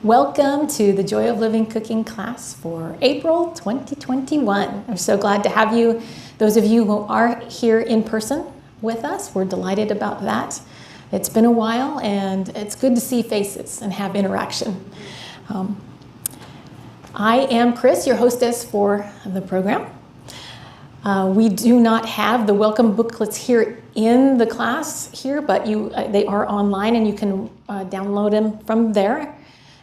Welcome to the Joy of Living cooking class for April 2021. I'm so glad to have you. Those of you who are here in person with us, we're delighted about that. It's been a while and it's good to see faces and have interaction. I am Chris, your hostess for the program. We do not have the welcome booklets here in the class here, but they are online and you can download them from there,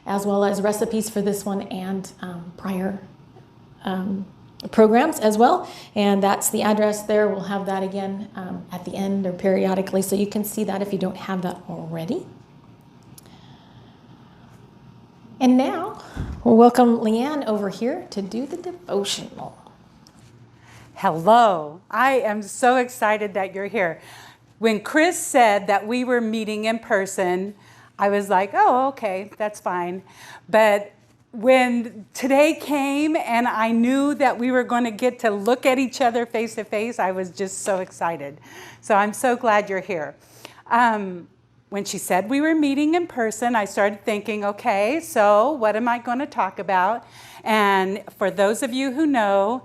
as well as recipes for this one and prior programs as well. And that's the address there. We'll have that again at the end or periodically, so you can see that if you don't have that already. And now we'll welcome Leanne over here to do the devotional. Hello, I am so excited that you're here. When Chris said that we were meeting in person, I was like, oh, okay, that's fine. But when today came and I knew that we were going to get to look at each other face to face, I was just so excited. So I'm so glad you're here. When she said we were meeting in person, I started thinking, okay, so what am I going to talk about? And for those of you who know,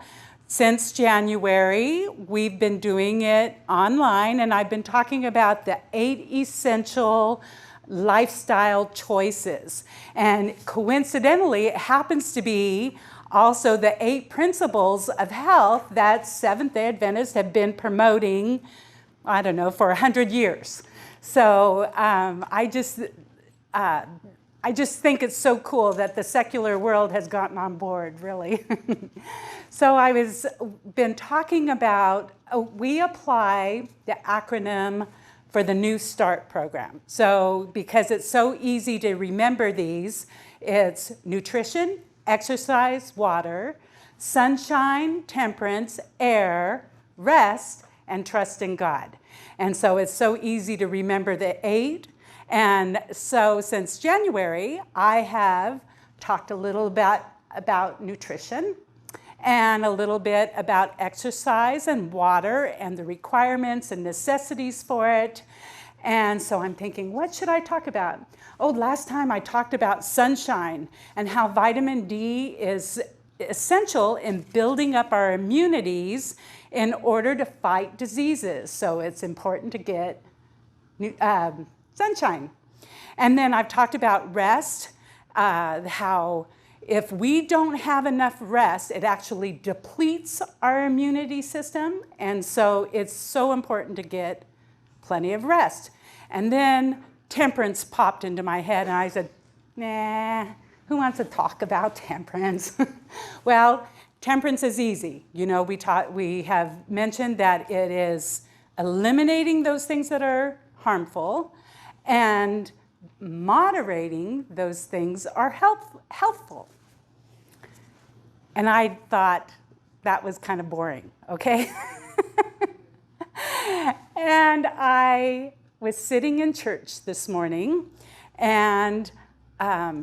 since January, we've been doing it online, and I've been talking about the 8 essential lifestyle choices. And coincidentally, it happens to be also the 8 principles of health that Seventh-day Adventists have been promoting, I don't know, for 100 years. So I just think it's so cool that the secular world has gotten on board, really. So been talking about, we apply the acronym for the New Start program. So because it's so easy to remember these, it's nutrition, exercise, water, sunshine, temperance, air, rest, and trust in God. And so it's so easy to remember the 8. And so since January, I have talked a little about nutrition and a little bit about exercise and water and the requirements and necessities for it. And so I'm thinking, what should I talk about? Oh, last time I talked about sunshine and how vitamin D is essential in building up our immunities in order to fight diseases. So it's important to get sunshine. And then I've talked about rest, how if we don't have enough rest, it actually depletes our immunity system. And so it's so important to get plenty of rest. And then temperance popped into my head and I said, nah, who wants to talk about temperance? Well, temperance is easy. You know, we have mentioned that it is eliminating those things that are harmful and moderating those things are healthful. And I thought that was kind of boring, okay? And I was sitting in church this morning, and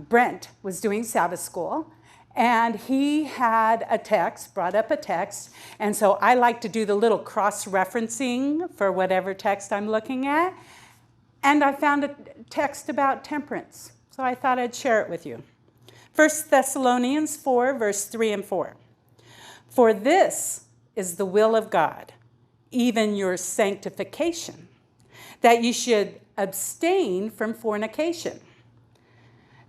Brent was doing Sabbath school, and he had brought up a text, and so I like to do the little cross-referencing for whatever text I'm looking at, and I found a text about temperance, so I thought I'd share it with you. 1 Thessalonians 4, verse 3 and 4. For this is the will of God, even your sanctification, that you should abstain from fornication,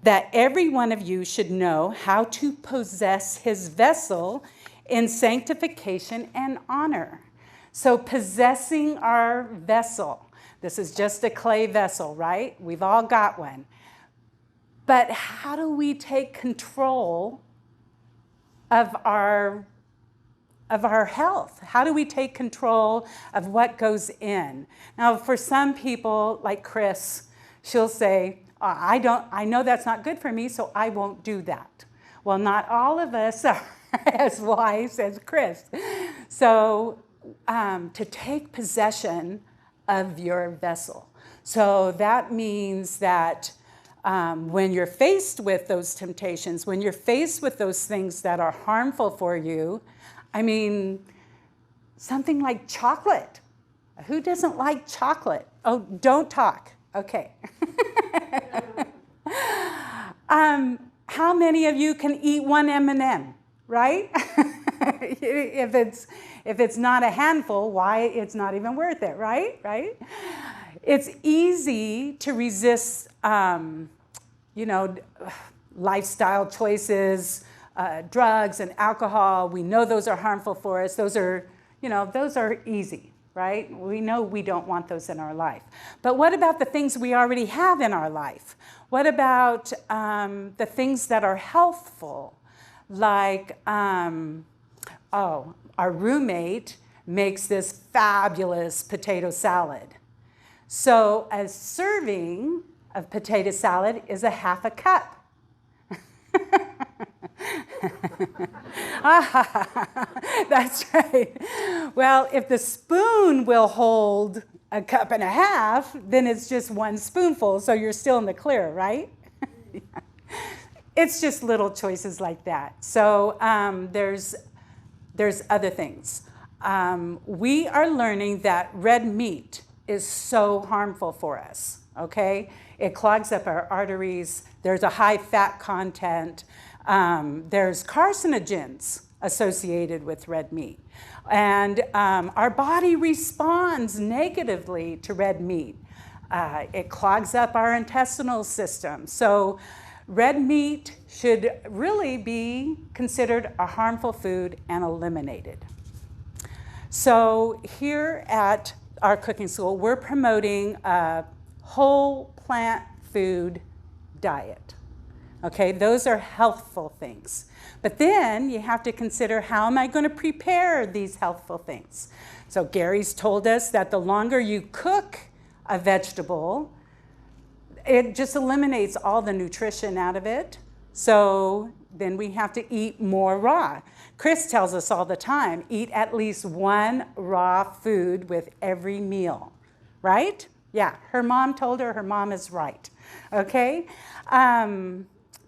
that every one of you should know how to possess his vessel in sanctification and honor. So possessing our vessel. This is just a clay vessel, right? We've all got one. But how do we take control of our health? How do we take control of what goes in? Now, for some people, like Chris, she'll say, I know that's not good for me, so I won't do that. Well, not all of us are as wise as Chris. So to take possession of your vessel. So that means that when you're faced with those temptations, when you're faced with those things that are harmful for you, I mean, something like chocolate. Who doesn't like chocolate? Oh, don't talk. Okay. many of you can eat one M&M, right? If it's not a handful, why, it's not even worth it, right? Right? It's easy to resist, lifestyle choices, drugs and alcohol. We know those are harmful for us. Those are easy, right? We know we don't want those in our life. But what about the things we already have in our life? What about the things that are healthful? Like, our roommate makes this fabulous potato salad. So a serving of potato salad is a half a cup. That's right. Well, if the spoon will hold a cup and a half, then it's just one spoonful, so you're still in the clear, right? Yeah. It's just little choices like that. So there's other things. We are learning that red meat is so harmful for us, okay? It clogs up our arteries. There's a high fat content. There's carcinogens associated with red meat. And our body responds negatively to red meat. It clogs up our intestinal system. So red meat should really be considered a harmful food and eliminated. So here at our cooking school, we're promoting a whole plant food diet. Okay, those are healthful things. But then you have to consider, how am I going to prepare these healthful things? So Gary's told us that the longer you cook a vegetable, it just eliminates all the nutrition out of it. So then we have to eat more raw. Chris tells us all the time, eat at least one raw food with every meal, right? Yeah, her mom told her mom is right, okay?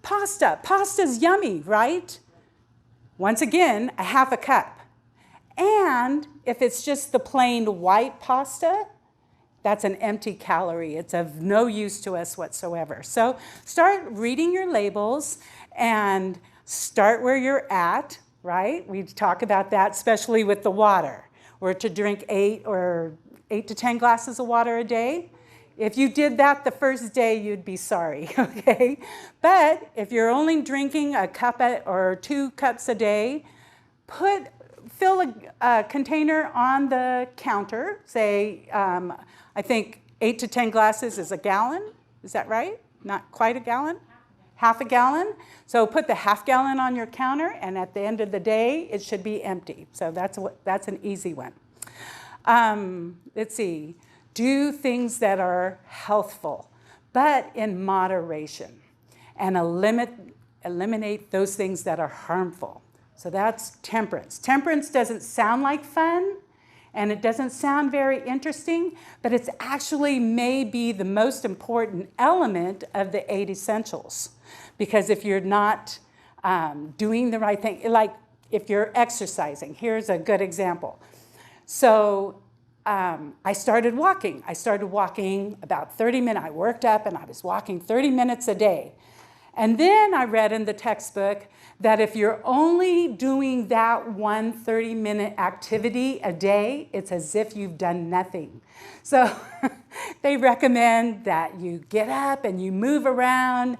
Pasta's yummy, right? Once again, a half a cup. And if it's just the plain white pasta, that's an empty calorie. It's of no use to us whatsoever. So start reading your labels and start where you're at, right? We talk about that, especially with the water. We're to drink 8 to 10 glasses of water a day. If you did that the first day, you'd be sorry, okay? But if you're only drinking a cup or 2 cups a day, fill a container on the counter. Say, I think 8 to 10 glasses is a gallon. Is that right? Not quite a gallon? Half a gallon. So put the half gallon on your counter, and at the end of the day, it should be empty. So that's an easy one. Let's see. Do things that are healthful, but in moderation, and eliminate those things that are harmful. So that's temperance. Temperance doesn't sound like fun, and it doesn't sound very interesting, but it's actually maybe the most important element of the 8 essentials. Because if you're not doing the right thing, like if you're exercising, here's a good example. So I started walking. I started walking about 30 minutes. I worked up and I was walking 30 minutes a day. And then I read in the textbook that if you're only doing that one 30-minute activity a day, it's as if you've done nothing. So they recommend that you get up and you move around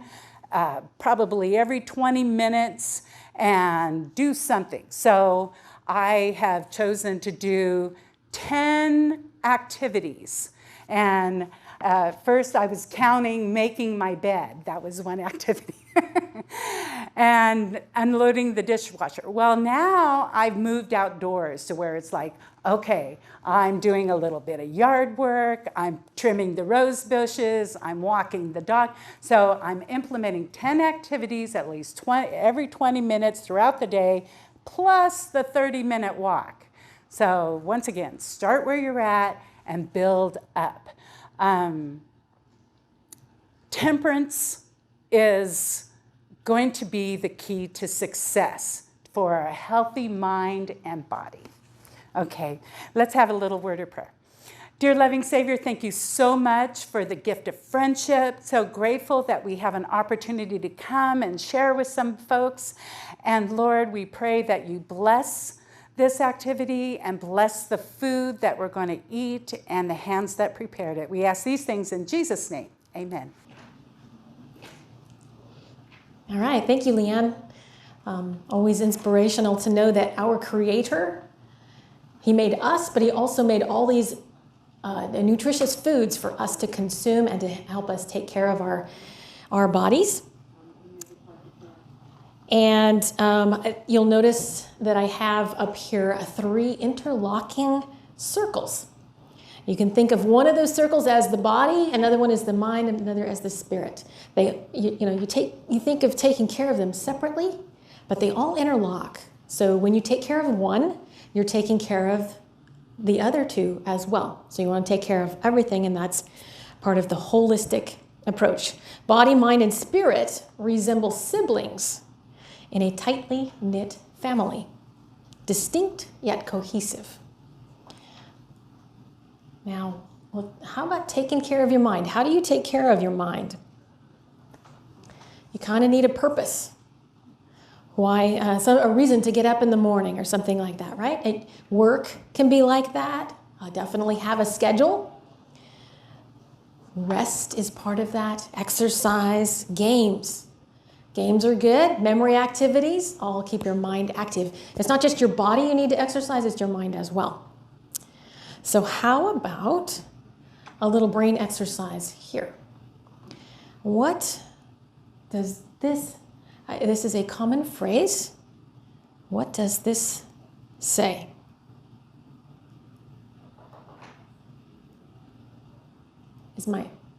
probably every 20 minutes and do something. So I have chosen to do 10 activities. And first I was counting making my bed. That was one activity. And unloading the dishwasher. Well, now I've moved outdoors to where it's like, okay, I'm doing a little bit of yard work, I'm trimming the rose bushes, I'm walking the dog. So I'm implementing 10 activities at least every 20 minutes throughout the day, plus the 30-minute walk. So once again, start where you're at and build up. Temperance is going to be the key to success for a healthy mind and body. Okay, let's have a little word of prayer. Dear loving Savior, thank you so much for the gift of friendship. So grateful that we have an opportunity to come and share with some folks. And Lord, we pray that you bless this activity and bless the food that we're going to eat and the hands that prepared it. We ask these things in Jesus' name. Amen. All right, thank you, Leanne. Always inspirational to know that our Creator, He made us, but He also made all these nutritious foods for us to consume and to help us take care of our bodies. And you'll notice that I have up here 3 interlocking circles. You can think of one of those circles as the body, another one as the mind, and another as the spirit. You think of taking care of them separately, but they all interlock. So when you take care of one, you're taking care of the other 2 as well. So you want to take care of everything, and that's part of the holistic approach. Body, mind, and spirit resemble siblings in a tightly knit family, distinct yet cohesive. Now, how about taking care of your mind? How do you take care of your mind? You kind of need a purpose. Why? A reason to get up in the morning or something like that, right? Work can be like that. Definitely have a schedule. Rest is part of that. Exercise, games. Games are good. Memory activities, all keep your mind active. It's not just your body you need to exercise, it's your mind as well. So how about a little brain exercise here? What does this is a common phrase. What does this say?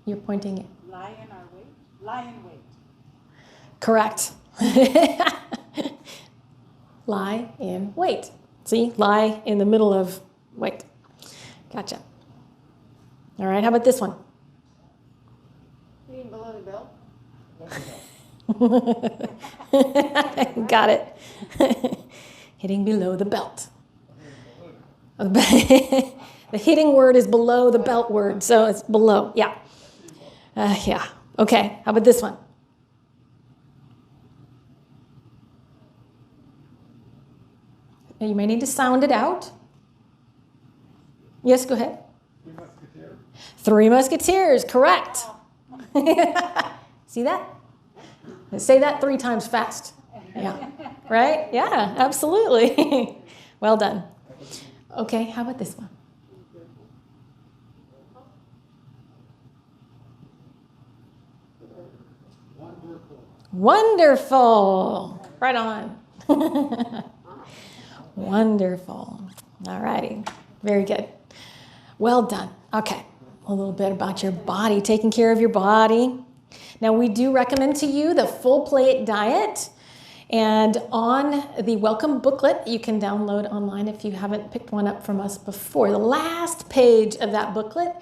You're pointing it. Lie in our wait. Lie in wait. Correct. Lie in wait. See, lie in the middle of wait. Gotcha. All right, how about this one? Hitting below the belt. Got it. Hitting below the belt. The hitting word is below the belt word, so it's below. Yeah. Yeah. Okay, how about this one? You may need to sound it out. Yes, go ahead. 3 Musketeers. 3 Musketeers, correct. See that? Say that 3 times fast. Yeah. Right? Yeah, absolutely. Well done. Okay, how about this one? Wonderful. Right on. Wonderful. All righty. Very good. Well done. Okay. A little bit about your body, taking care of your body. Now, we do recommend to you the full plate diet. And on the welcome booklet, you can download online if you haven't picked one up from us before. The last page of that booklet,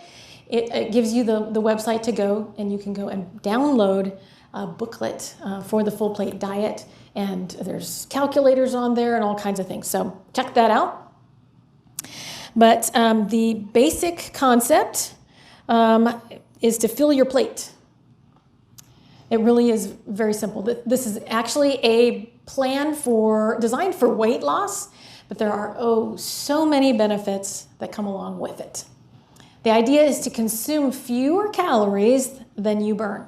it gives you the website to go, and you can go and download a booklet for the full plate diet. And there's calculators on there and all kinds of things. So check that out. But the basic concept is to fill your plate. It really is very simple. This is actually a plan designed for weight loss, but there are so many benefits that come along with it. The idea is to consume fewer calories than you burn.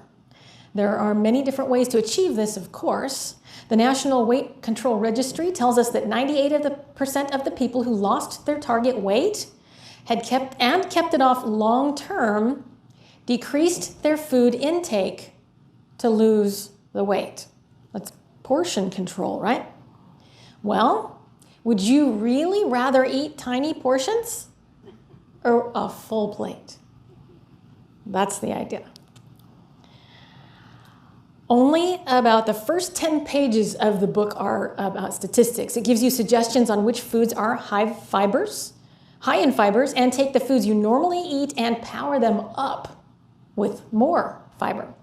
There are many different ways to achieve this, of course. The National Weight Control Registry tells us that 98% of the people who lost their target weight had kept it off long term, decreased their food intake to lose the weight. That's portion control, right? Well, would you really rather eat tiny portions or a full plate? That's the idea. Only about the first 10 pages of the book are about statistics. It gives you suggestions on which foods are high in fibers, and take the foods you normally eat and power them up with more fiber.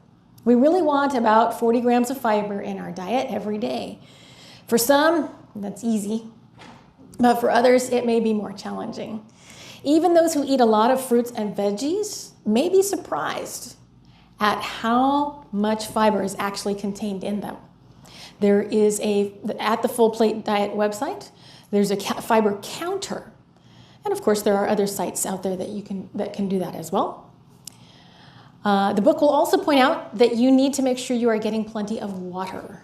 We really want about 40 grams of fiber in our diet every day. For some, that's easy, but for others, it may be more challenging. Even those who eat a lot of fruits and veggies may be surprised at how much fiber is actually contained in them. There is at the Full Plate Diet website, there's a fiber counter. And of course, there are other sites out there that can do that as well. The book will also point out that you need to make sure you are getting plenty of water.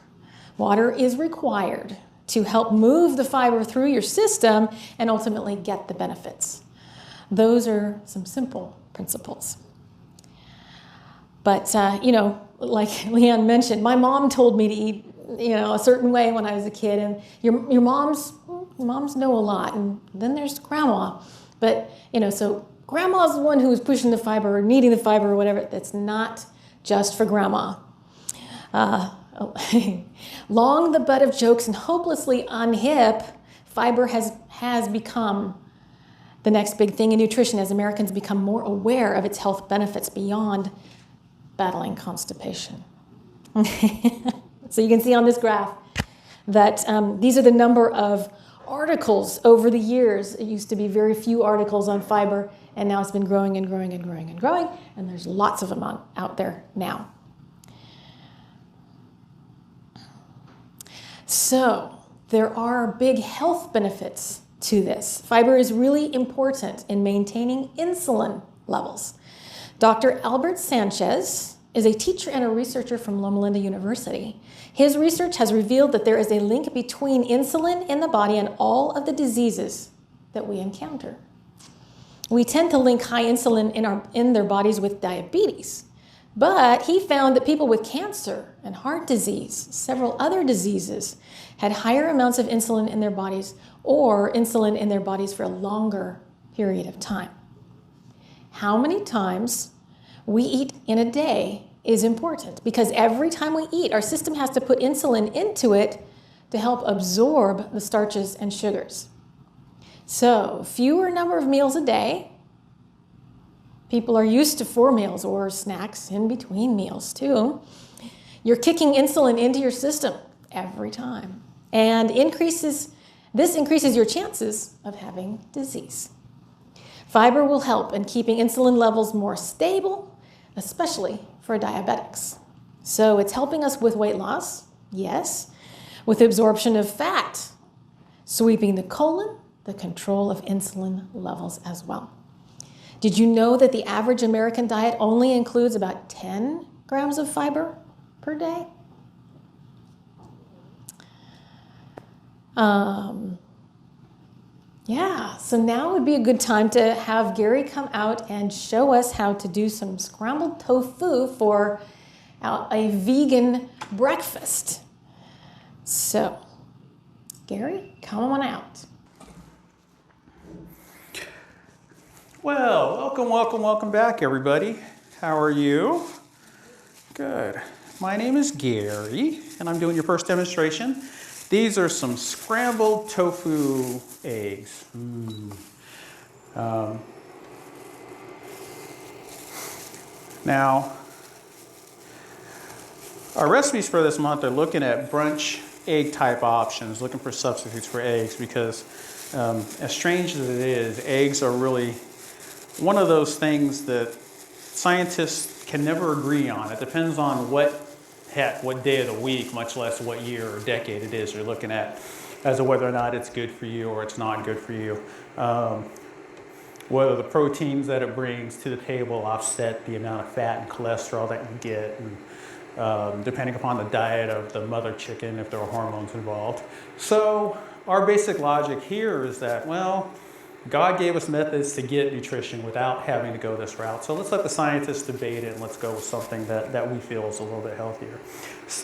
Water is required to help move the fiber through your system and ultimately get the benefits. Those are some simple principles. But, like Leanne mentioned, my mom told me to eat, a certain way when I was a kid. And your moms know a lot. And then there's grandma. But, so grandma's the one who's pushing the fiber or needing the fiber or whatever. That's not just for grandma. Long the butt of jokes and hopelessly unhip, fiber has become the next big thing in nutrition as Americans become more aware of its health benefits beyond battling constipation. So you can see on this graph that these are the number of articles over the years. It used to be very few articles on fiber, and now it's been growing and growing and growing and growing, and there's lots of them out there now. So there are big health benefits to this. Fiber is really important in maintaining insulin levels. Dr. Albert Sanchez is a teacher and a researcher from Loma Linda University. His research has revealed that there is a link between insulin in the body and all of the diseases that we encounter. We tend to link high insulin in their bodies with diabetes, but he found that people with cancer and heart disease, several other diseases, had higher amounts of insulin in their bodies or insulin in their bodies for a longer period of time. How many times we eat in a day is important because every time we eat, our system has to put insulin into it to help absorb the starches and sugars. So fewer number of meals a day. People are used to 4 meals or snacks in between meals too. You're kicking insulin into your system every time. And this increases your chances of having disease. Fiber will help in keeping insulin levels more stable, especially for diabetics. So it's helping us with weight loss, yes, with absorption of fat, sweeping the colon, the control of insulin levels as well. Did you know that the average American diet only includes about 10 grams of fiber per day? So now would be a good time to have Gary come out and show us how to do some scrambled tofu for a vegan breakfast. So, Gary, come on out. Well, welcome back, everybody. How are you? Good. My name is Gary, and I'm doing your first demonstration. These are some scrambled tofu eggs. Now, our recipes for this month are looking at brunch egg type options, looking for substitutes for eggs because as strange as it is, eggs are really one of those things that scientists can never agree on. It depends on what day of the week, much less what year or decade it is you're looking at as to whether or not it's good for you or it's not good for you. Whether the proteins that it brings to the table offset the amount of fat and cholesterol that you get, and depending upon the diet of the mother chicken, if there are hormones involved. So our basic logic here is that, well, God gave us methods to get nutrition without having to go this route. So let's let the scientists debate it and let's go with something that we feel is a little bit healthier.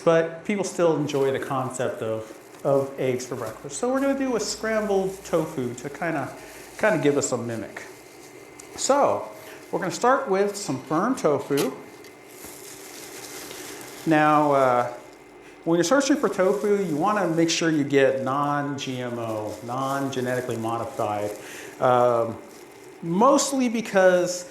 But people still enjoy the concept of eggs for breakfast. So we're going to do a scrambled tofu to kind of give us a mimic. So we're going to start with some firm tofu. Now, when you're searching for tofu, you want to make sure you get non-GMO, non-genetically modified. Mostly because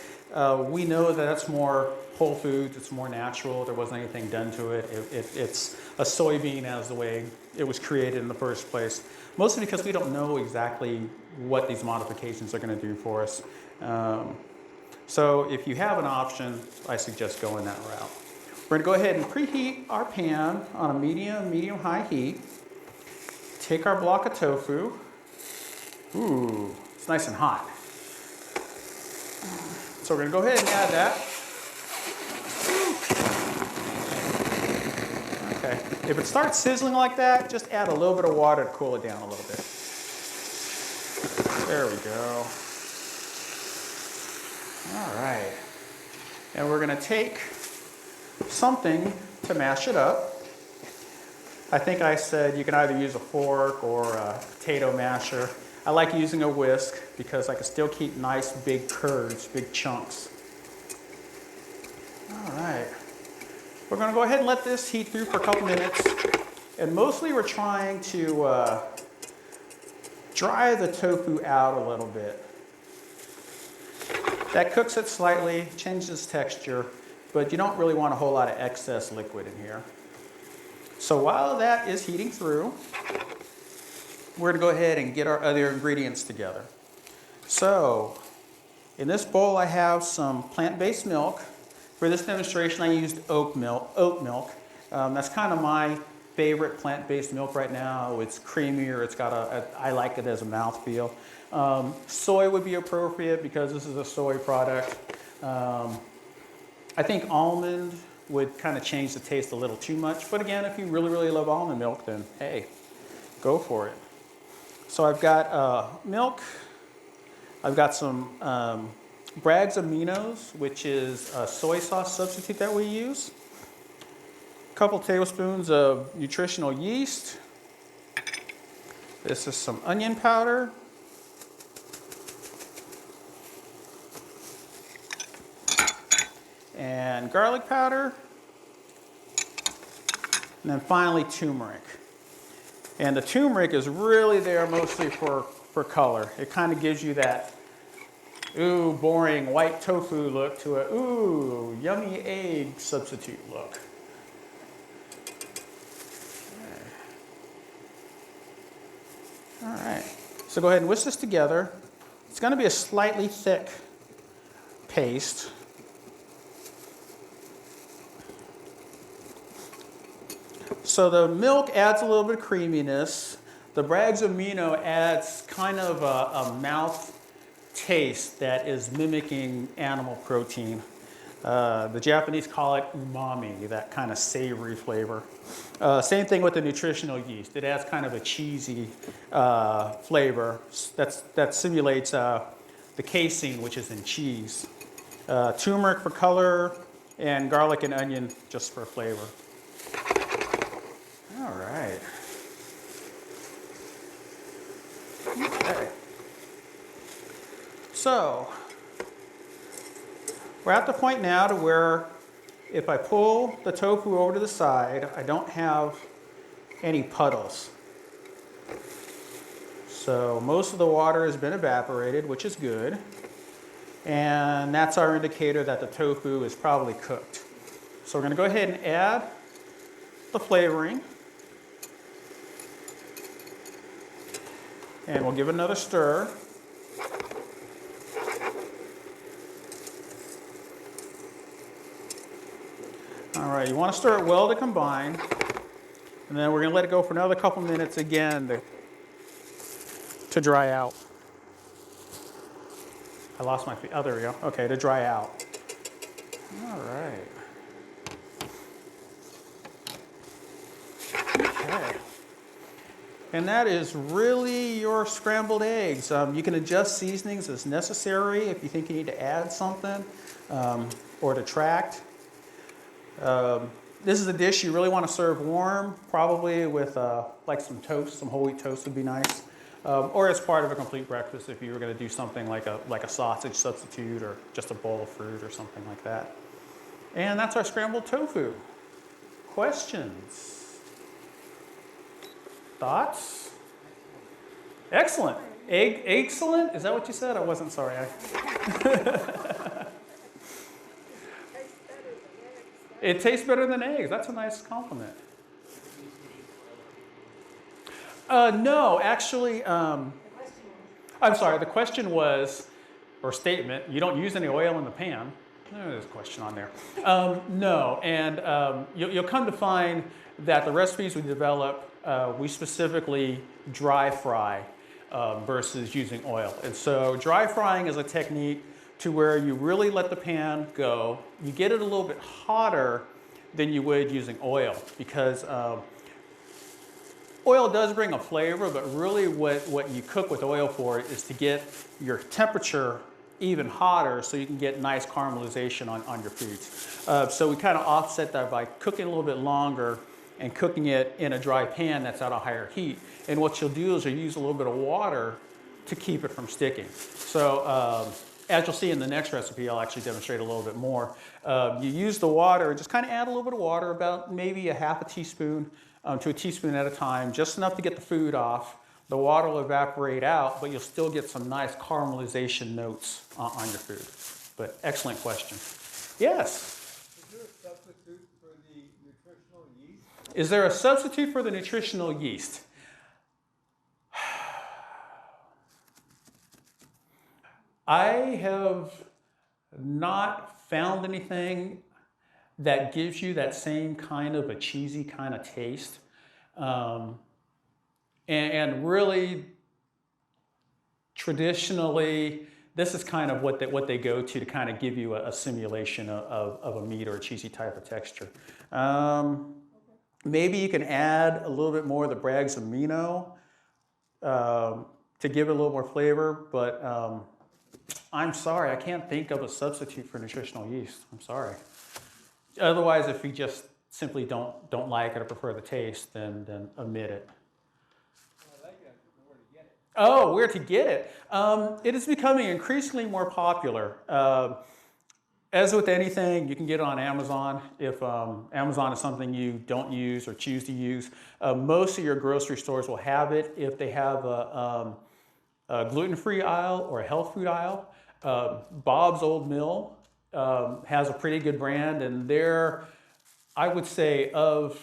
we know that that's more Whole Foods. It's more natural. There wasn't anything done to it. It's a soybean as the way it was created in the first place. Mostly because we don't know exactly what these modifications are going to do for us. So if you have an option, I suggest going that route. We're going to go ahead and preheat our pan on a medium-high heat. Take our block of tofu. Ooh, it's nice and hot. So we're going to go ahead and add that. Okay. If it starts sizzling like that, just add a little bit of water to cool it down a little bit. There we go. All right. And we're going to take something to mash it up. I think I said you can either use a fork or a potato masher. I like using a whisk because I can still keep nice big curds, big chunks. All right. We're going to go ahead and let this heat through for a couple minutes. And mostly we're trying to dry the tofu out a little bit. That cooks it slightly, changes texture, but you don't really want a whole lot of excess liquid in here. So while that is heating through, we're going to go ahead and get our other ingredients together. So in this bowl I have some plant-based milk. For this demonstration I used oat milk. That's kind of my favorite plant-based milk right now. It's creamier, it's got I like it as a mouthfeel. Soy would be appropriate because this is a soy product. I think almond would kind of change the taste a little too much. But again, if you really, really love almond milk, then hey, go for it. So I've got milk. I've got some Bragg's Aminos, which is a soy sauce substitute that we use. A couple tablespoons of nutritional yeast. This is some onion powder. And garlic powder. And then finally turmeric. And the turmeric is really there mostly for color. It kind of gives you that ooh, boring white tofu look to a ooh, yummy egg substitute look. All right, so go ahead and whisk this together. It's going to be a slightly thick paste. So the milk adds a little bit of creaminess. The Bragg's Amino adds kind of a mouth taste that is mimicking animal protein. The Japanese call it umami, that kind of savory flavor. Same thing with the nutritional yeast. It adds kind of a cheesy flavor that simulates the casein, which is in cheese. Turmeric for color, and garlic and onion just for flavor. All right. Okay. So, we're at the point now to where if I pull the tofu over to the side, I don't have any puddles. So most of the water has been evaporated, which is good. And that's our indicator that the tofu is probably cooked. So we're going to go ahead and add the flavoring. And we'll give it another stir. All right, you want to stir it well to combine. And then we're going to let it go for another couple minutes again to dry out. I lost my feet. Oh, there we go. Okay, to dry out. All right. Okay. And that is really your scrambled eggs. You can adjust seasonings as necessary if you think you need to add something or detract. This is a dish you really want to serve warm, probably with like some toast, some whole wheat toast would be nice. Or as part of a complete breakfast if you were going to do something like a sausage substitute or just a bowl of fruit or something like that. And that's our scrambled tofu. Questions? Thoughts? Excellent. Excellent? Is that what you said? I wasn't sorry. It tastes better than eggs. That's a nice compliment. No, actually, I'm sorry. The question was, or statement, you don't use any oil in the pan. There's a question on there. No, and you'll come to find that the recipes we develop, we specifically dry fry versus using oil. And so dry frying is a technique to where you really let the pan go. You get it a little bit hotter than you would using oil, because oil does bring a flavor, but really what you cook with oil for is to get your temperature even hotter so you can get nice caramelization on your foods. So we kind of offset that by cooking a little bit longer and cooking it in a dry pan that's at a higher heat. And what you'll do is you'll use a little bit of water to keep it from sticking. So as you'll see in the next recipe, I'll actually demonstrate a little bit more. You use the water, just kind of add a little bit of water, about maybe a half a teaspoon to a teaspoon at a time, just enough to get the food off. The water will evaporate out, but you'll still get some nice caramelization notes on your food. But excellent question. Yes? Is there a substitute for the nutritional yeast? Is there a substitute for the nutritional yeast? I have not found anything that gives you that same kind of a cheesy kind of taste. And really, traditionally, this is kind of what they go to kind of give you a simulation of a meat or a cheesy type of texture. Maybe you can add a little bit more of the Bragg's amino to give it a little more flavor, but I'm sorry, I can't think of a substitute for nutritional yeast. I'm sorry. Otherwise, if you just simply don't like it or prefer the taste, then omit it. Oh, where to get it? It is becoming increasingly more popular. As with anything, you can get it on Amazon. If Amazon is something you don't use or choose to use, most of your grocery stores will have it. If they have a gluten-free aisle or a health food aisle, Bob's Old Mill has a pretty good brand, and they're, I would say, of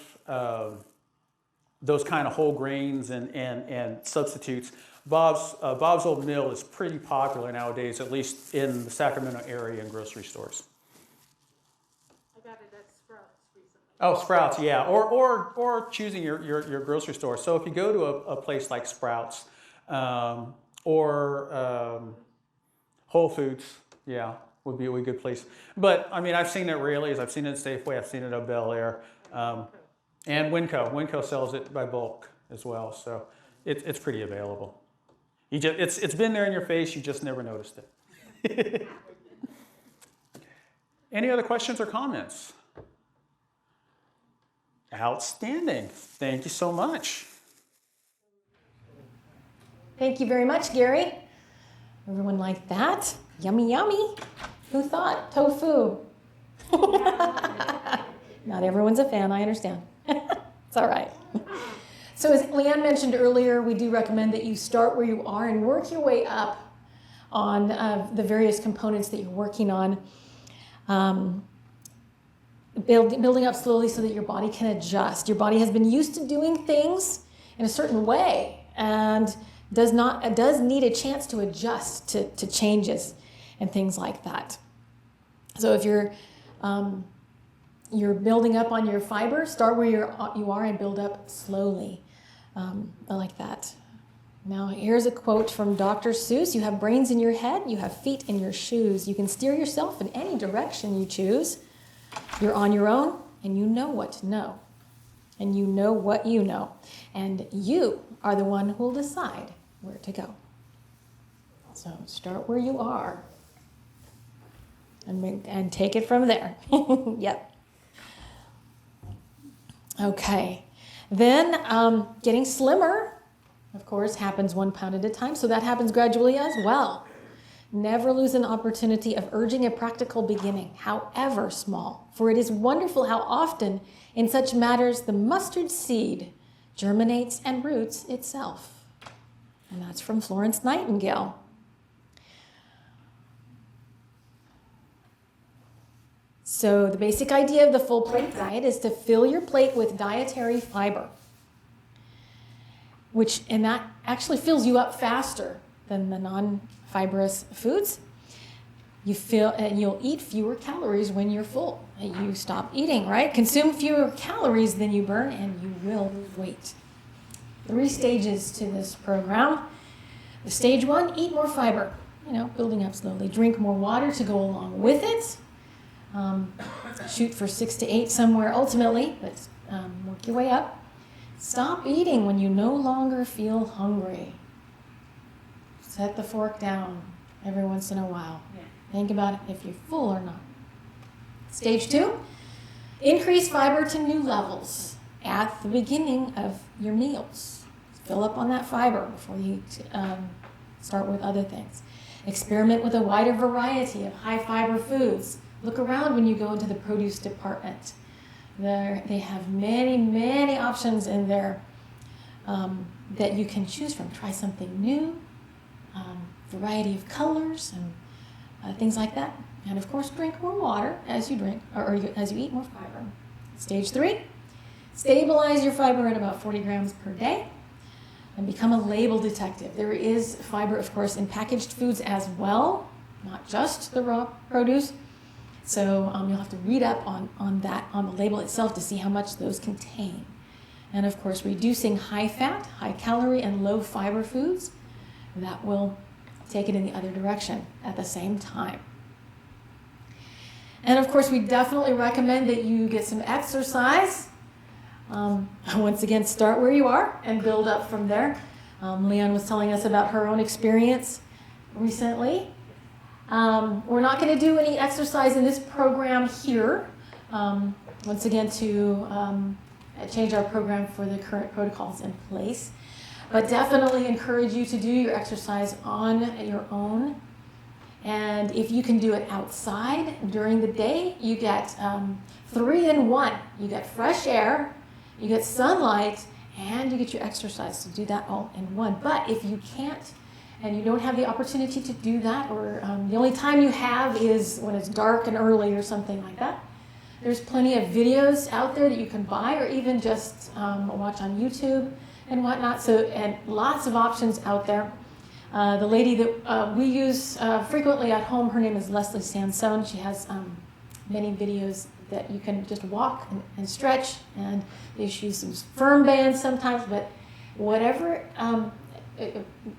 those kind of whole grains and substitutes, Bob's Old Mill is pretty popular nowadays, at least in the Sacramento area in grocery stores. I got it at Sprouts recently. Oh, Sprouts, yeah, or choosing your grocery store. So if you go to a place like Sprouts or Whole Foods, yeah, would be a good place. But I mean, I've seen it at Raley's, I've seen it at Safeway, I've seen it at Bel Air, and Winco. Winco sells it by bulk as well, so it's pretty available. It's been there in your face, you just never noticed it. Any other questions or comments? Outstanding. Thank you so much. Thank you very much, Gary. Everyone liked that. Yummy, yummy. Who thought? Tofu. Not everyone's a fan, I understand. It's all right. So as Leanne mentioned earlier, we do recommend that you start where you are and work your way up on the various components that you're working on. Building up slowly so that your body can adjust. Your body has been used to doing things in a certain way and does need a chance to adjust to changes and things like that. So if you're building up on your fiber, start where you are and build up slowly. I like that. Now here's a quote from Dr. Seuss. You have brains in your head, you have feet in your shoes. You can steer yourself in any direction you choose. You're on your own and you know what to know. And you know what you know. And you are the one who will decide where to go. So start where you are and take it from there. Yep. Okay. Then getting slimmer, of course, happens 1 pound at a time. So that happens gradually as well. Never lose an opportunity of urging a practical beginning, however small. For it is wonderful how often in such matters the mustard seed germinates and roots itself. And that's from Florence Nightingale. So the basic idea of the full plate diet is to fill your plate with dietary fiber, and that actually fills you up faster than the non-fibrous foods. You'll eat fewer calories when you're full. You stop eating, right? Consume fewer calories than you burn, and you will lose weight. 3 stages to this program. The stage 1, eat more fiber. Building up slowly. Drink more water to go along with it. Shoot for 6 to 8 somewhere ultimately, but work your way up. Stop eating when you no longer feel hungry. Set the fork down every once in a while. Think about if you're full or not. Stage 2, increase fiber to new levels at the beginning of your meals. Fill up on that fiber before you start with other things. Experiment with a wider variety of high fiber foods. Look around when you go into the produce department. They have many, many options in there that you can choose from. Try something new, variety of colors and things like that. And of course, drink more water as you drink, or as you eat more fiber. Stage 3, stabilize your fiber at about 40 grams per day and become a label detective. There is fiber, of course, in packaged foods as well, not just the raw produce. So you'll have to read up on the label itself to see how much those contain. And of course, reducing high fat, high calorie, and low fiber foods, that will take it in the other direction at the same time. And of course, we definitely recommend that you get some exercise. Once again, start where you are and build up from there. Leon was telling us about her own experience recently. We're not going to do any exercise in this program here, once again, to change our program for the current protocols in place. But definitely encourage you to do your exercise on your own. And if you can do it outside during the day, you get 3 in 1. You get fresh air, you get sunlight, and you get your exercise. So do that all in one. But if you can't, and you don't have the opportunity to do that, or the only time you have is when it's dark and early or something like that, there's plenty of videos out there that you can buy or even just watch on YouTube and whatnot. So, and lots of options out there. The lady that we use frequently at home, her name is Leslie Sansone. She has many videos that you can just walk and stretch, and they use some firm bands sometimes, but whatever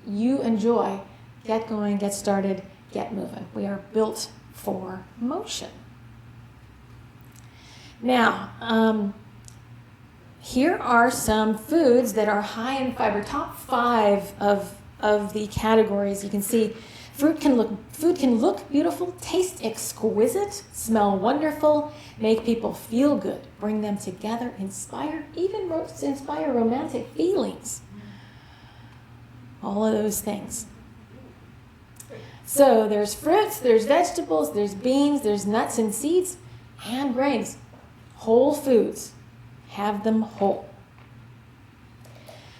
you enjoy, get going, get started, get moving. We are built for motion. Now, here are some foods that are high in fiber. Top 5 of the categories. You can see food can look beautiful, taste exquisite, smell wonderful, make people feel good, bring them together, inspire romantic feelings. All of those things. So there's fruits, there's vegetables, there's beans, there's nuts and seeds, and grains. Whole foods. Have them whole.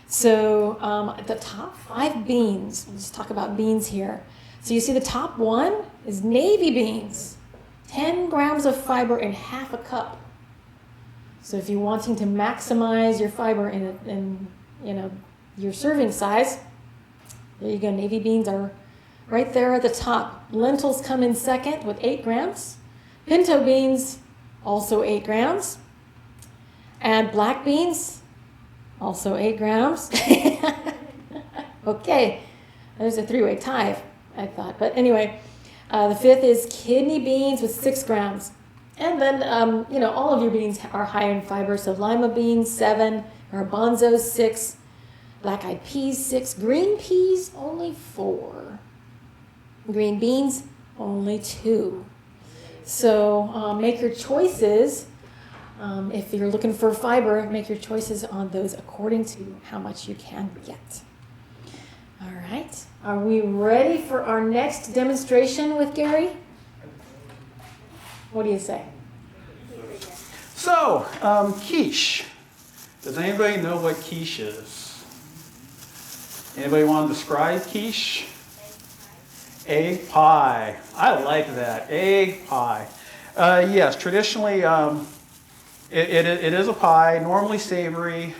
So the top 5 beans, let's talk about beans here. So you see the top 1 is navy beans. 10 grams of fiber in half a cup. So if you're wanting to maximize your fiber in your serving size, there you go. Navy beans are right there at the top. Lentils come in second with 8 grams. Pinto beans, also 8 grams. And black beans, also 8 grams. Okay, there's a 3-way tie, I thought. But anyway, the 5th is kidney beans with 6 grams. And then, all of your beans are high in fiber. So lima beans, 7. Garbanzos, 6. Black-eyed peas, 6. Green peas, only 4. Green beans, only 2. So make your choices. If you're looking for fiber, make your choices on those according to how much you can get. All right. Are we ready for our next demonstration with Gary? What do you say? So, quiche. Does anybody know what quiche is? Anybody want to describe quiche? Egg pie. I like that. Egg pie. Yes, traditionally it is a pie, normally savory,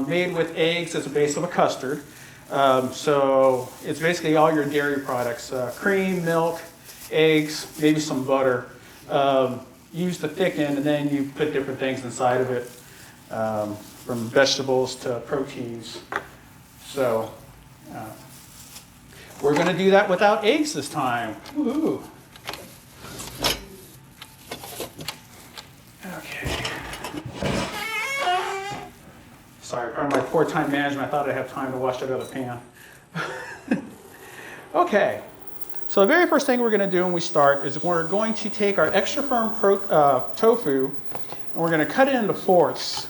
made with eggs as a base of a custard. So it's basically all your dairy products, cream, milk, eggs, maybe some butter. Used to thicken, and then you put different things inside of it, from vegetables to proteins. So we're going to do that without eggs this time. Woo-hoo. Okay. Sorry, part of my poor time management, I thought I'd have time to wash that other pan. Okay. So the very first thing we're going to do when we start is we're going to take our extra firm tofu and we're going to cut it into fourths.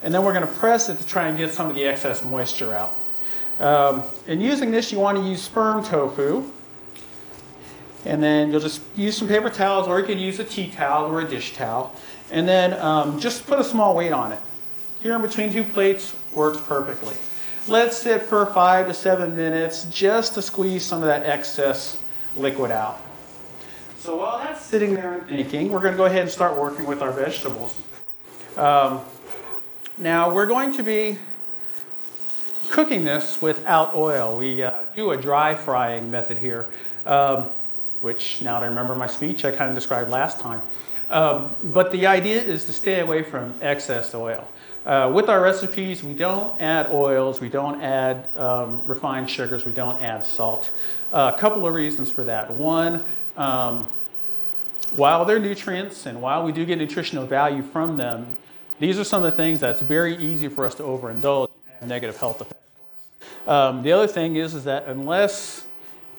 And then we're going to press it to try and get some of the excess moisture out. And using this, you want to use firm tofu. And then you'll just use some paper towels, or you can use a tea towel or a dish towel. And then just put a small weight on it. Here in between two plates works perfectly. Let it sit for 5 to 7 minutes just to squeeze some of that excess liquid out. So while that's sitting there and thinking, we're going to go ahead and start working with our vegetables. Now we're going to be cooking this without oil. We do a dry frying method here, which now that I remember my speech, I kind of described last time. But the idea is to stay away from excess oil. With our recipes, we don't add oils, we don't add refined sugars, we don't add salt. A couple of reasons for that. One, while they're nutrients and while we do get nutritional value from them, these are some of the things that's very easy for us to overindulge and have negative health effects for us. The other thing is that unless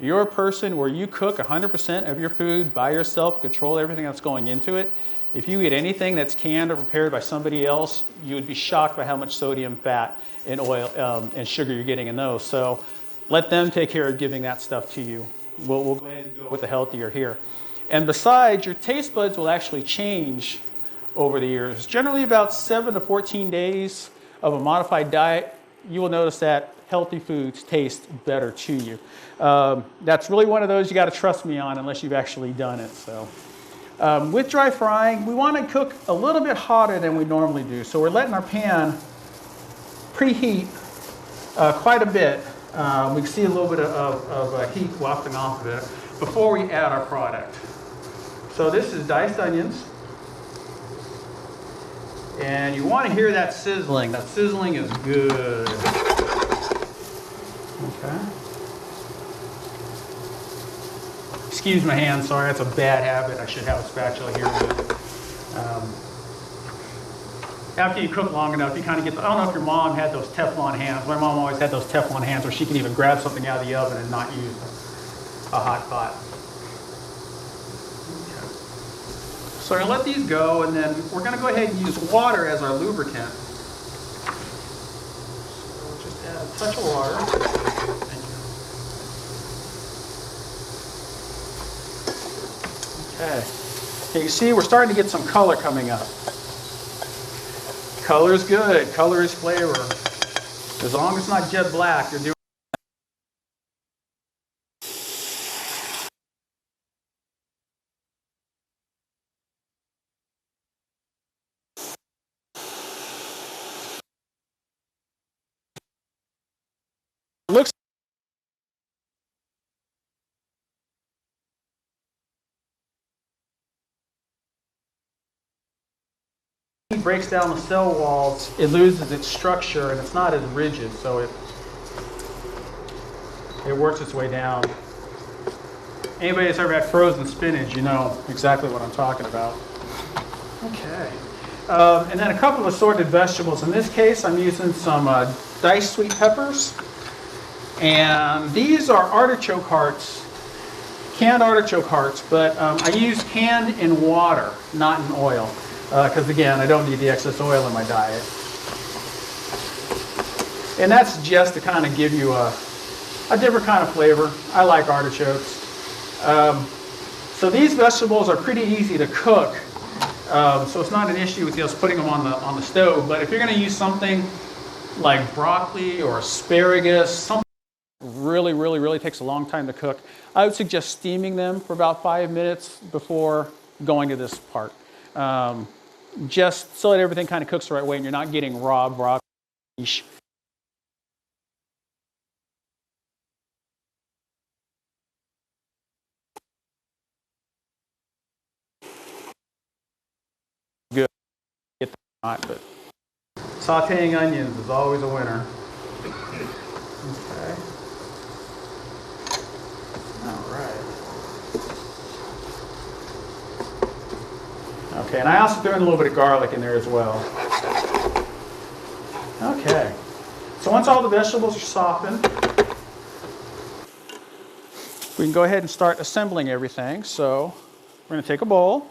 you're a person where you cook 100% of your food by yourself, control everything that's going into it, if you eat anything that's canned or prepared by somebody else, you would be shocked by how much sodium, fat, and oil and sugar you're getting in those. So let them take care of giving that stuff to you. We'll go ahead and go with the healthier here. And besides, your taste buds will actually change over the years. Generally about 7 to 14 days of a modified diet, you will notice that healthy foods taste better to you. That's really one of those you got to trust me on unless you've actually done it. So. With dry frying, we want to cook a little bit hotter than we normally do. So we're letting our pan preheat quite a bit. We can see a little bit of heat wafting off of it before we add our product. So this is diced onions. And you want to hear that sizzling. That sizzling is good. Okay. Excuse my hand, sorry, that's a bad habit. I should have a spatula here. After you cook long enough, you kind of get, I don't know if your mom had those Teflon hands. My mom always had those Teflon hands where she can even grab something out of the oven and not use a hot pot. Okay. So we're going to let these go, and then we're going to go ahead and use water as our lubricant. So we'll just add a touch of water. Okay. Okay, you see we're starting to get some color coming up. Color is good. Color is flavor. As long as it's not jet black, you're doing. Looks. It breaks down the cell walls, it loses its structure and it's not as rigid, so it works its way down. Anybody that's ever had frozen spinach, you know exactly what I'm talking about. Okay. And then a couple of assorted vegetables. In this case, I'm using some diced sweet peppers. And these are artichoke hearts, canned artichoke hearts, but I use canned in water, not in oil. Because again, I don't need the excess oil in my diet. And that's just to kind of give you a different kind of flavor. I like artichokes. So these vegetables are pretty easy to cook. So it's not an issue with just putting them on the stove. But if you're going to use something like broccoli or asparagus, something really takes a long time to cook, I would suggest steaming them for about 5 minutes before going to this part. Just so that everything kind of cooks the right way and you're not getting raw broccoli. Good. Get that hot, but sauteing onions is always a winner. Okay. All right. Okay, and I also threw in a little bit of garlic in there as well. Okay. So once all the vegetables are softened, we can go ahead and start assembling everything. So we're going to take a bowl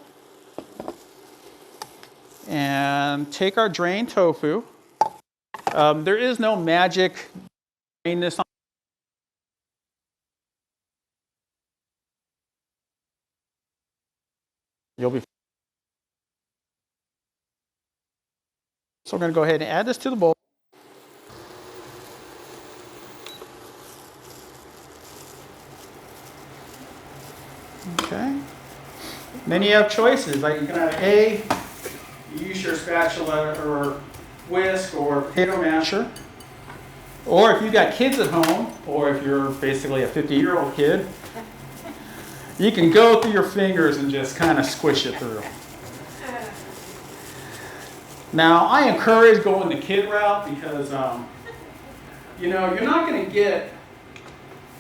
and take our drained tofu. There is no magic drain this on. You'll be. So we're going to go ahead and add this to the bowl. Okay. Then you have choices. Like you can have A, use your spatula or whisk or potato masher. Or if you've got kids at home, or if you're basically a 50-year-old kid, you can go through your fingers and just kind of squish it through. Now, I encourage going the kid route because, you're not going to get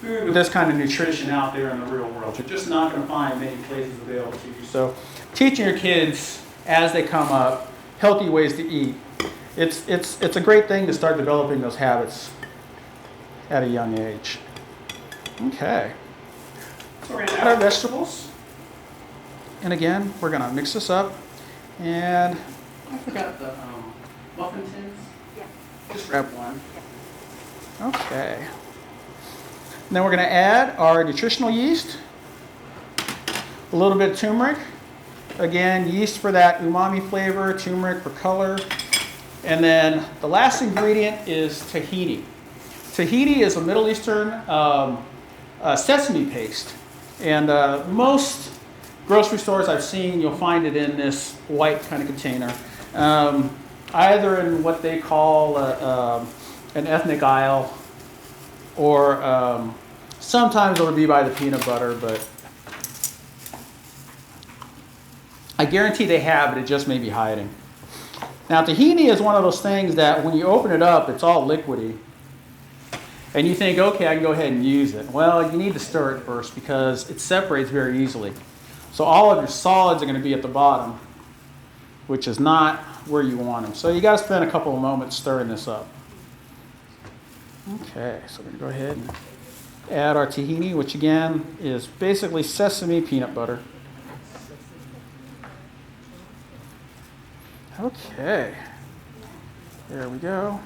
food with this kind of nutrition out there in the real world. You're just not going to find many places available to you. So teaching your kids as they come up healthy ways to eat, it's a great thing to start developing those habits at a young age. Okay. So we're going to add our vegetables. And again, we're going to mix this up. And I forgot the muffin tins. Yeah. Just grab one. Yeah. Okay. And then we're going to add our nutritional yeast, a little bit of turmeric. Again, yeast for that umami flavor, turmeric for color. And then the last ingredient is tahini. Tahini is a Middle Eastern sesame paste. And most grocery stores I've seen, you'll find it in this white kind of container. Either in what they call an ethnic aisle, or sometimes it'll be by the peanut butter, but I guarantee they have it, it just may be hiding. Now tahini is one of those things that when you open it up, it's all liquidy. And you think, okay, I can go ahead and use it. Well, you need to stir it first because it separates very easily. So all of your solids are going to be at the bottom, which is not where you want them. So you got to spend a couple of moments stirring this up. Okay, so we're going to go ahead and add our tahini, which again is basically sesame peanut butter. Okay, there we go.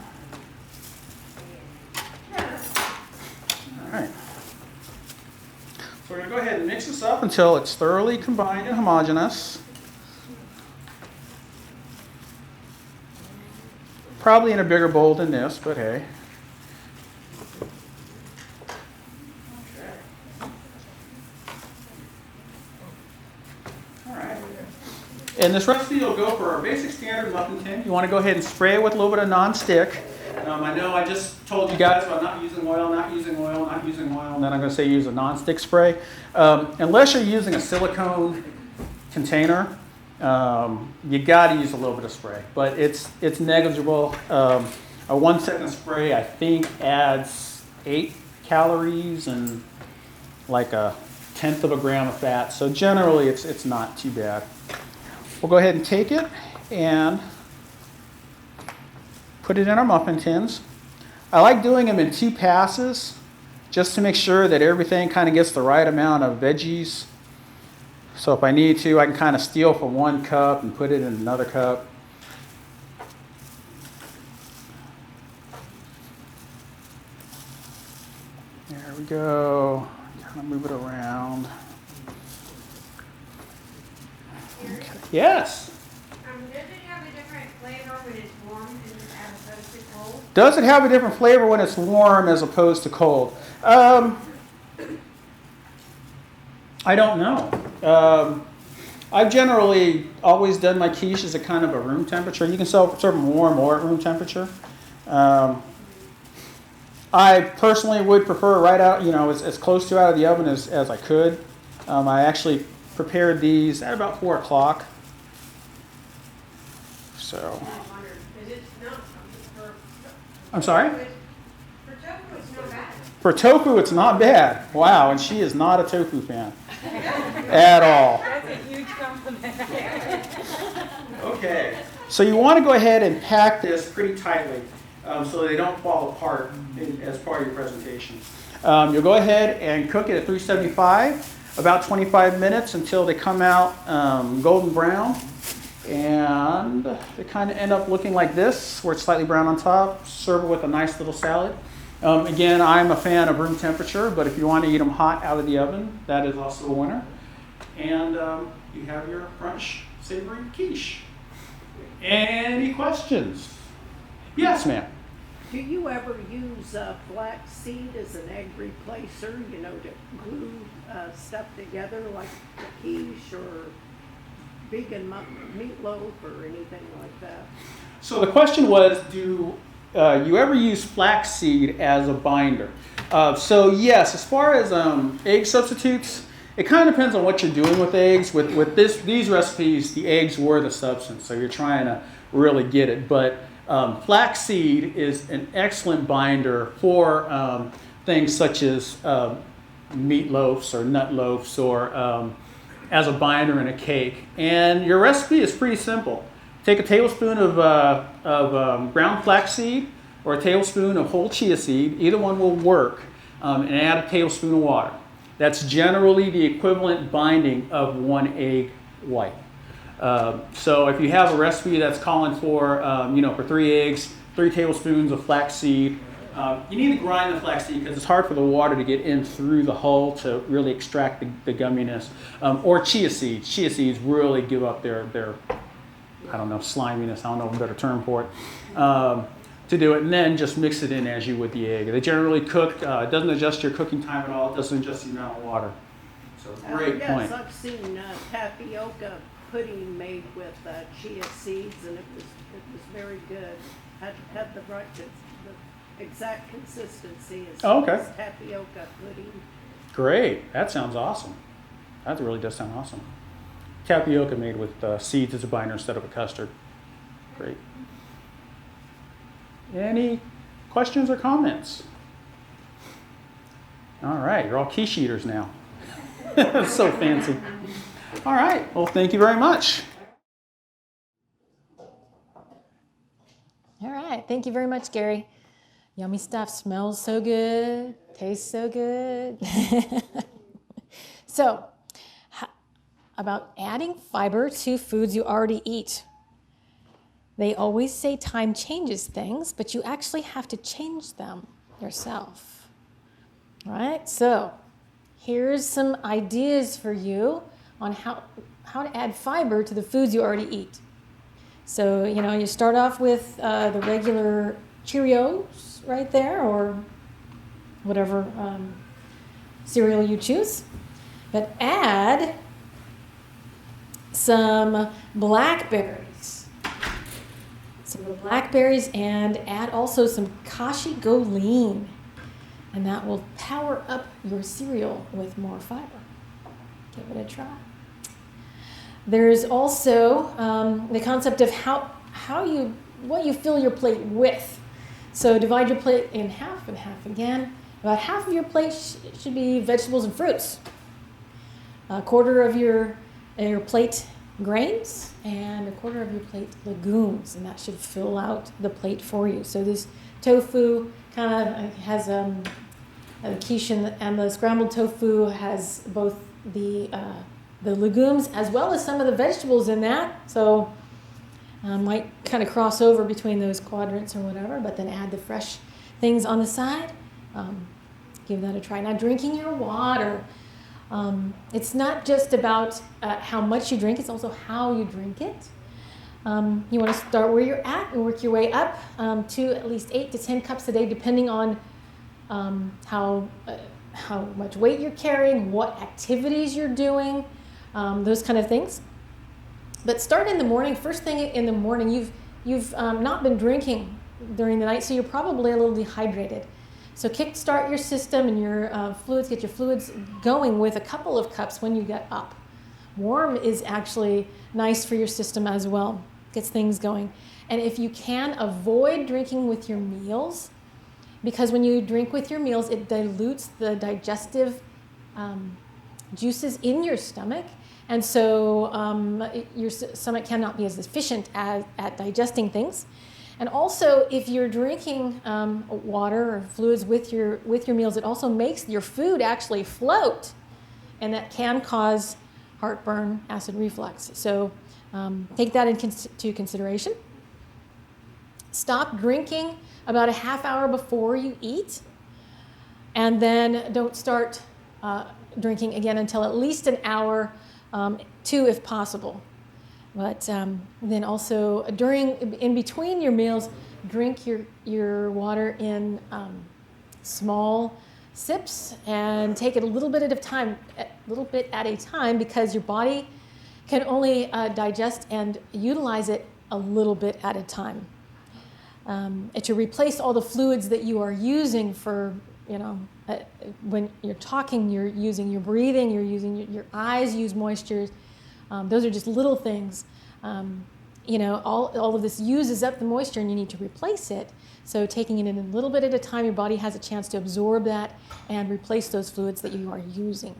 All right. So we're going to go ahead and mix this up until it's thoroughly combined and homogeneous. Probably in a bigger bowl than this, but hey. Okay. All right. And this recipe will go for our basic standard muffin tin. You want to go ahead and spray it with a little bit of non-stick. I know I just told you guys about not using oil, and then I'm going to say use a non-stick spray. Unless you're using a silicone container, you got to use a little bit of spray, but it's negligible. A 1 second spray, I think, adds 8 calories and like 1/10 of a gram of fat. So generally, it's not too bad. We'll go ahead and take it and put it in our muffin tins. I like doing them in 2 passes just to make sure that everything kind of gets the right amount of veggies. So if I need to, I can kind of steal from 1 cup and put it in another cup. There we go. Kind of move it around. Okay. Yes? Does it have a different flavor when it's warm as opposed to cold? Does it have a different flavor when it's warm as opposed to cold? I don't know. I've generally always done my quiche as a kind of a room temperature. You can serve them warm or at room temperature. I personally would prefer right out, as close to out of the oven as I could. I actually prepared these at about 4 o'clock. So, I wondered, is it not for I'm sorry? for tofu, it's not bad. For tofu, it's not bad. Wow, and she is not a tofu fan at all. That's a huge compliment. Okay, so you want to go ahead and pack this pretty tightly so they don't fall apart as part of your presentation. You'll go ahead and cook it at 375, about 25 minutes until they come out golden brown. And they kind of end up looking like this, where it's slightly brown on top. Serve it with a nice little salad. Again, I'm a fan of room temperature, but if you want to eat them hot out of the oven, that is also a winner. And you have your brunch savory quiche. Any questions? Yes, ma'am. Do you ever use flaxseed as an egg replacer, to glue stuff together like a quiche or vegan meatloaf or anything like that? So the question was, do you ever use flaxseed as a binder? So yes, as far as egg substitutes, it kind of depends on what you're doing with eggs. With these recipes, the eggs were the substance, so you're trying to really get it. But flaxseed is an excellent binder for things such as meatloafs or nut loaves or as a binder in a cake. And your recipe is pretty simple. Take a tablespoon of ground flaxseed or a tablespoon of whole chia seed. Either one will work. And add a tablespoon of water. That's generally the equivalent binding of 1 egg white. So if you have a recipe that's calling for, for 3 eggs, 3 tablespoons of flaxseed, you need to grind the flaxseed because it's hard for the water to get in through the hull to really extract the gumminess. Or chia seeds. Chia seeds really give up their sliminess. I don't know a better term for it. To do it, and then just mix it in as you would the egg. They generally cook. It doesn't adjust your cooking time at all. It doesn't adjust the amount of water. So great point. Yes, I've seen tapioca pudding made with chia seeds, and it was very good. Had the exact consistency as tapioca pudding. Great. That sounds awesome. That really does sound awesome. Tapioca made with seeds as a binder instead of a custard. Great. Any questions or comments? All right, you're all quiche eaters now. That's so fancy. All right, well, thank you very much. All right, thank you very much, Gary. Yummy stuff, smells so good, tastes so good. So, about adding fiber to foods you already eat. They always say time changes things, but you actually have to change them yourself. All right, so here's some ideas for you on how to add fiber to the foods you already eat. So, you start off with the regular Cheerios right there, or whatever cereal you choose. But add some blackberries. Some blackberries, and add also some kashi go lean. And that will power up your cereal with more fiber. Give it a try. There's also the concept of what you fill your plate with. So divide your plate in half and half again. About half of your plate should be vegetables and fruits. A quarter of your plate grains, and a quarter of your plate legumes, and that should fill out the plate for you. So this tofu kind of has the quiche and the scrambled tofu has both the legumes as well as some of the vegetables in that. So might kind of cross over between those quadrants or whatever, but then add the fresh things on the side. Give that a try. Now, drinking your water. It's not just about how much you drink, it's also how you drink it. You want to start where you're at and work your way up to at least 8 to 10 cups a day, depending on how much weight you're carrying, what activities you're doing, those kind of things. But start in the morning. First thing in the morning, you've not been drinking during the night, so you're probably a little dehydrated. So kickstart your system and your fluids, get your fluids going with a couple of cups when you get up. Warm is actually nice for your system as well, gets things going. And if you can, avoid drinking with your meals, because when you drink with your meals, it dilutes the digestive juices in your stomach. And so your stomach cannot be as efficient at digesting things. And also, if you're drinking water or fluids with your meals, it also makes your food actually float, and that can cause heartburn, acid reflux. So take that into consideration. Stop drinking about a half hour before you eat, and then don't start drinking again until at least an hour, 2 if possible. But then also in between your meals, drink your water in small sips and take it a little bit at a time, because your body can only digest and utilize it a little bit at a time. To replace all the fluids that you are using for, when you're talking, you're using your breathing, you're using your eyes use moisture. Those are just little things. All of this uses up the moisture and you need to replace it. So taking it in a little bit at a time, your body has a chance to absorb that and replace those fluids that you are using.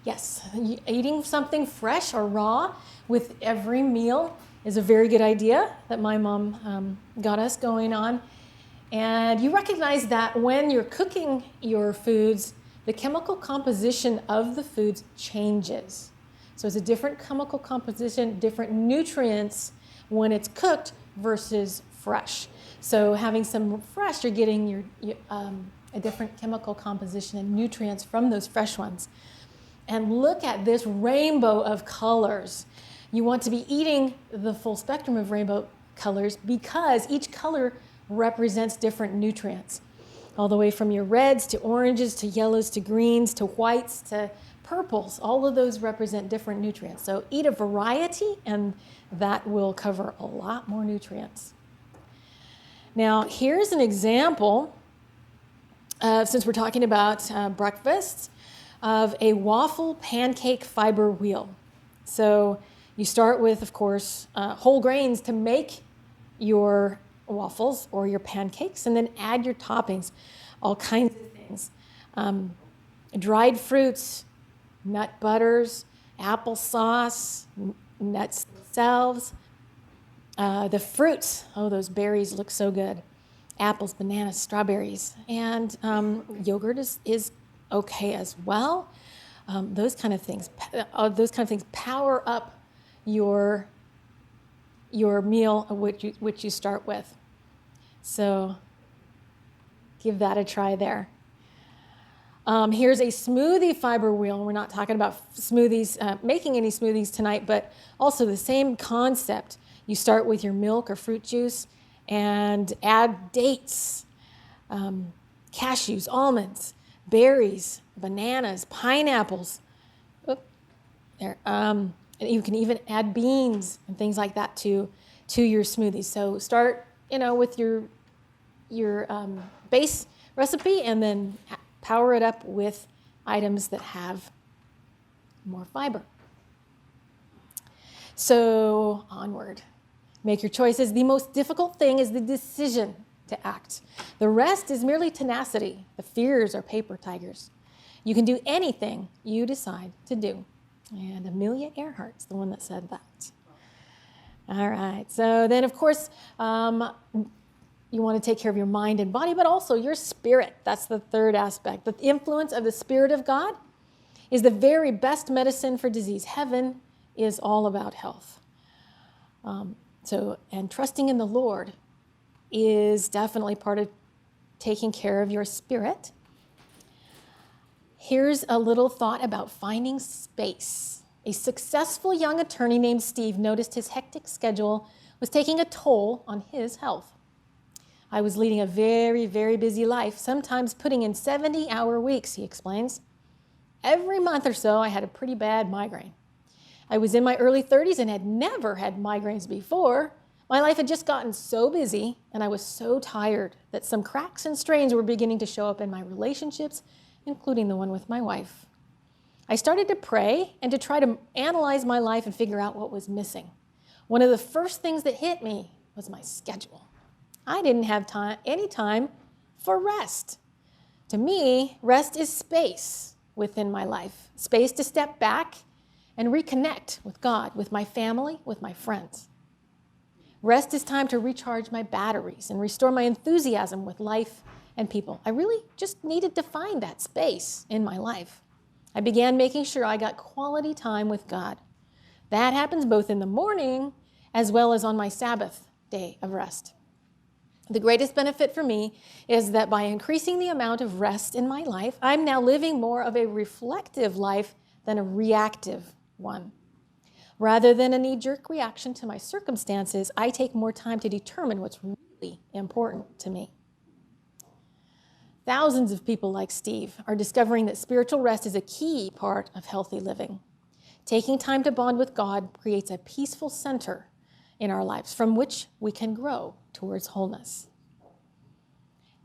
Yes, eating something fresh or raw with every meal is a very good idea that my mom got us going on. And you recognize that when you're cooking your foods, the chemical composition of the foods changes. So it's a different chemical composition, different nutrients when it's cooked versus fresh. So having some fresh, you're getting a different chemical composition and nutrients from those fresh ones. And look at this rainbow of colors. You want to be eating the full spectrum of rainbow colors because each color represents different nutrients. All the way from your reds to oranges to yellows to greens to whites to purples. All of those represent different nutrients. So eat a variety and that will cover a lot more nutrients. Now here's an example, since we're talking about breakfast, of a waffle pancake fiber wheel. So you start with, of course, whole grains to make your waffles or your pancakes, and then add your toppings, all kinds of things. Dried fruits, nut butters, applesauce, nuts themselves. The fruits, those berries look so good. Apples, bananas, strawberries, and yogurt is okay as well. Those kind of things power up your meal, which you start with. So give that a try there. Here's a smoothie fiber wheel. We're not talking about smoothies, making any smoothies tonight, but also the same concept. You start with your milk or fruit juice and add dates, cashews, almonds, berries, bananas, pineapples. And you can even add beans and things like that to your smoothies. So start, with your base recipe and then power it up with items that have more fiber. So onward. Make your choices. The most difficult thing is the decision to act. The rest is merely tenacity. The fears are paper tigers. You can do anything you decide to do. And Amelia Earhart's the one that said that. All right. So then, of course, you want to take care of your mind and body, but also your spirit. That's the third aspect. The influence of the Spirit of God is the very best medicine for disease. Heaven is all about health. And trusting in the Lord is definitely part of taking care of your spirit. Here's a little thought about finding space. A successful young attorney named Steve noticed his hectic schedule was taking a toll on his health. I was leading a very, very busy life, sometimes putting in 70-hour weeks, he explains. Every month or so, I had a pretty bad migraine. I was in my early 30s and had never had migraines before. My life had just gotten so busy and I was so tired that some cracks and strains were beginning to show up in my relationships, including the one with my wife. I started to pray and to try to analyze my life and figure out what was missing. One of the first things that hit me was my schedule. I didn't have any time for rest. To me, rest is space within my life, space to step back and reconnect with God, with my family, with my friends. Rest is time to recharge my batteries and restore my enthusiasm with life and people. I really just needed to find that space in my life. I began making sure I got quality time with God. That happens both in the morning as well as on my Sabbath day of rest. The greatest benefit for me is that by increasing the amount of rest in my life, I'm now living more of a reflective life than a reactive one. Rather than a knee-jerk reaction to my circumstances, I take more time to determine what's really important to me. Thousands of people like Steve are discovering that spiritual rest is a key part of healthy living. Taking time to bond with God creates a peaceful center in our lives from which we can grow towards wholeness.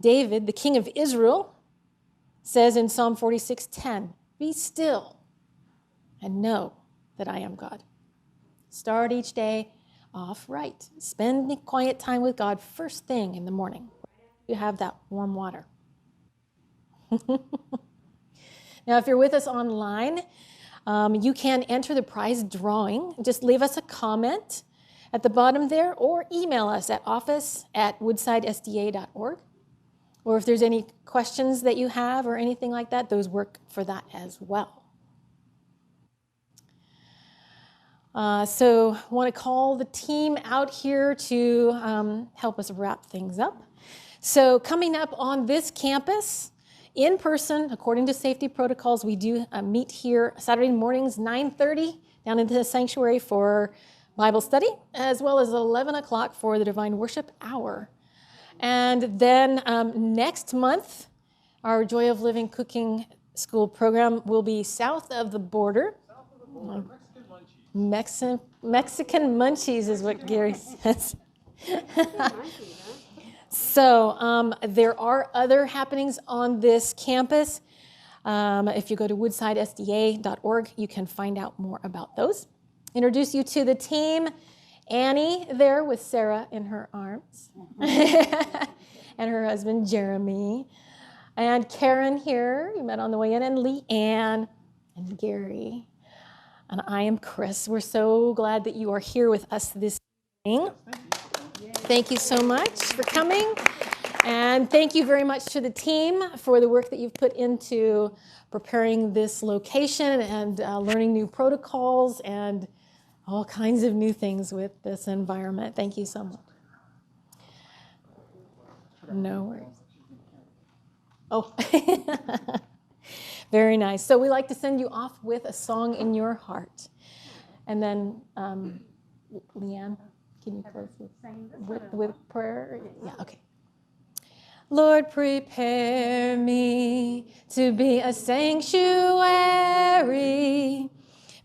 David, the king of Israel, says in Psalm 46:10, "Be still and know that I am God." Start each day off right. Spend quiet time with God first thing in the morning. You have that warm water. Now, if you're with us online, you can enter the prize drawing. Just leave us a comment at the bottom there or email us at office@woodsidesda.org. Or if there's any questions that you have or anything like that, those work for that as well. So I want to call the team out here to help us wrap things up. So coming up on this campus, in person, according to safety protocols, we do meet here Saturday mornings, 9:30, down into the sanctuary for Bible study, as well as 11 o'clock for the Divine Worship Hour. And then next month, our Joy of Living Cooking School program will be south of the border. Mexican munchies is what Gary says. So there are other happenings on this campus. If you go to woodsidesda.org, you can find out more about those. Introduce you to the team. Annie there with Sarah in her arms. And her husband, Jeremy. And Karen here, you met on the way in, and Leanne and Gary. And I am Chris. We're so glad that you are here with us this evening. Thank you so much for coming. And thank you very much to the team for the work that you've put into preparing this location and learning new protocols and all kinds of new things with this environment. Thank you so much. No worries. Oh, very nice. So we like to send you off with a song in your heart. And then, Leanne, can you close with prayer? Yeah, okay. Lord, prepare me to be a sanctuary,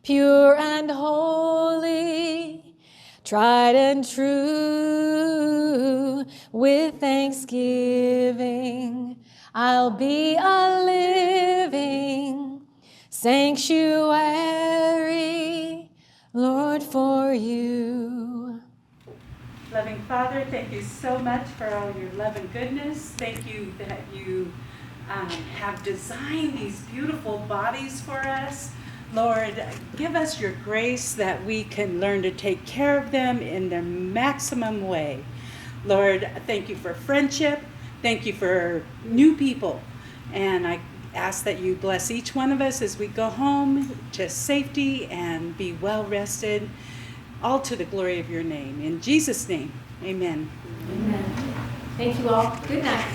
pure and holy, tried and true. With thanksgiving, I'll be a living sanctuary, Lord, for you. Loving Father, thank you so much for all your love and goodness. Thank you that you have designed these beautiful bodies for us. Lord, give us your grace that we can learn to take care of them in their maximum way. Lord, thank you for friendship. Thank you for new people. And I ask that you bless each one of us as we go home to safety and be well rested, all to the glory of your name. In Jesus' name, amen. Amen. Thank you all. Good night.